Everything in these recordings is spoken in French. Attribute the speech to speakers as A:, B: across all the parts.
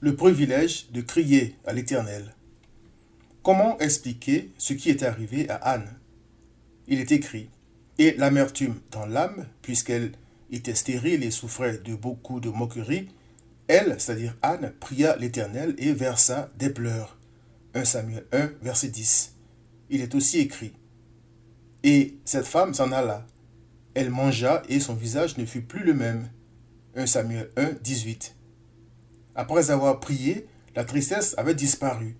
A: le privilège de crier à l'Éternel. Comment expliquer ce qui est arrivé à Anne? Il est écrit, et l'amertume dans l'âme, puisqu'elle était stérile et souffrait de beaucoup de moqueries, elle, c'est-à-dire Anne, pria l'Éternel et versa des pleurs. 1 Samuel 1, verset 10. Il est aussi écrit, et cette femme s'en alla. Elle mangea et son visage ne fut plus le même. 1 Samuel 1, 18. Après avoir prié, la tristesse avait disparu.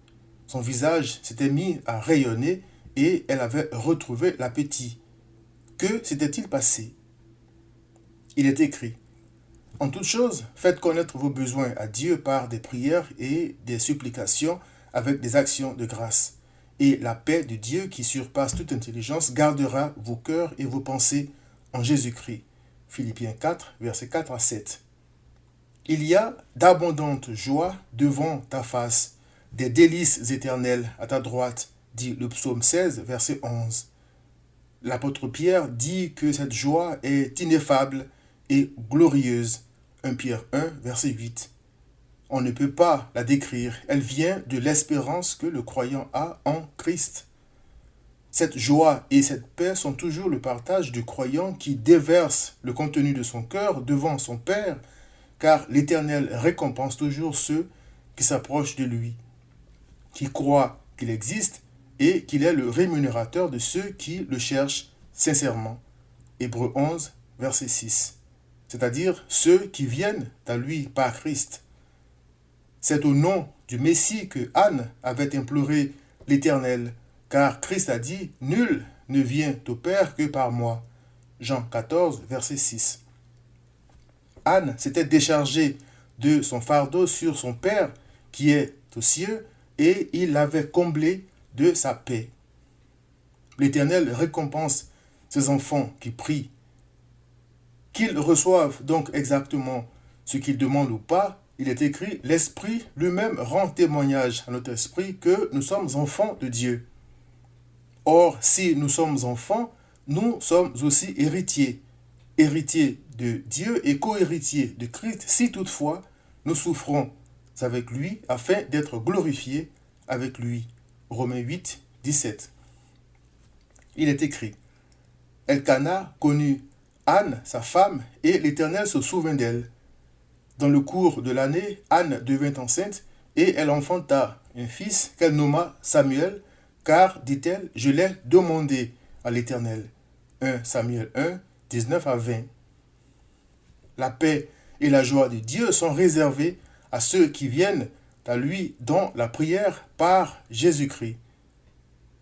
A: Son visage s'était mis à rayonner et elle avait retrouvé l'appétit. Que s'était-il passé? Il est écrit, en toute chose, faites connaître vos besoins à Dieu par des prières et des supplications avec des actions de grâce. Et la paix de Dieu qui surpasse toute intelligence gardera vos cœurs et vos pensées en Jésus-Christ. Philippiens 4, versets 4 à 7. Il y a d'abondantes joies devant ta face, des délices éternelles à ta droite, dit le psaume 16, verset 11. L'apôtre Pierre dit que cette joie est ineffable et glorieuse. 1 Pierre 1, verset 8. On ne peut pas la décrire, elle vient de l'espérance que le croyant a en Christ. Cette joie et cette paix sont toujours le partage du croyant qui déverse le contenu de son cœur devant son Père, car l'Éternel récompense toujours ceux qui s'approchent de lui, qui croient qu'il existe et qu'il est le rémunérateur de ceux qui le cherchent sincèrement. Hébreux 11, verset 6. C'est-à-dire ceux qui viennent à lui par Christ. C'est au nom du Messie que Anne avait imploré l'Éternel, car Christ a dit, « Nul ne vient au Père que par moi. » Jean 14, verset 6. Anne s'était déchargée de son fardeau sur son Père qui est aux cieux et il l'avait comblé de sa paix. L'Éternel récompense ses enfants qui prient. Qu'ils reçoivent donc exactement ce qu'ils demandent ou pas, il est écrit, l'Esprit lui-même rend témoignage à notre esprit que nous sommes enfants de Dieu. Or, si nous sommes enfants, nous sommes aussi héritiers, héritiers de Dieu et co-héritiers de Christ, si toutefois nous souffrons avec lui afin d'être glorifiés avec lui. Romains 8, 17. Il est écrit, Elkana connut Anne, sa femme, et l'Éternel se souvint d'elle. Dans le cours de l'année, Anne devint enceinte et elle enfanta un fils qu'elle nomma Samuel, car, dit-elle, je l'ai demandé à l'Éternel. 1 Samuel 1, 19 à 20. La paix et la joie de Dieu sont réservées à ceux qui viennent à lui dans la prière par Jésus-Christ.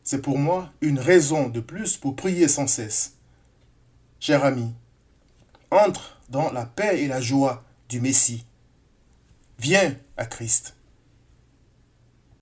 A: C'est pour moi une raison de plus pour prier sans cesse. Cher ami, entre dans la paix et la joie du Messie. Viens à Christ.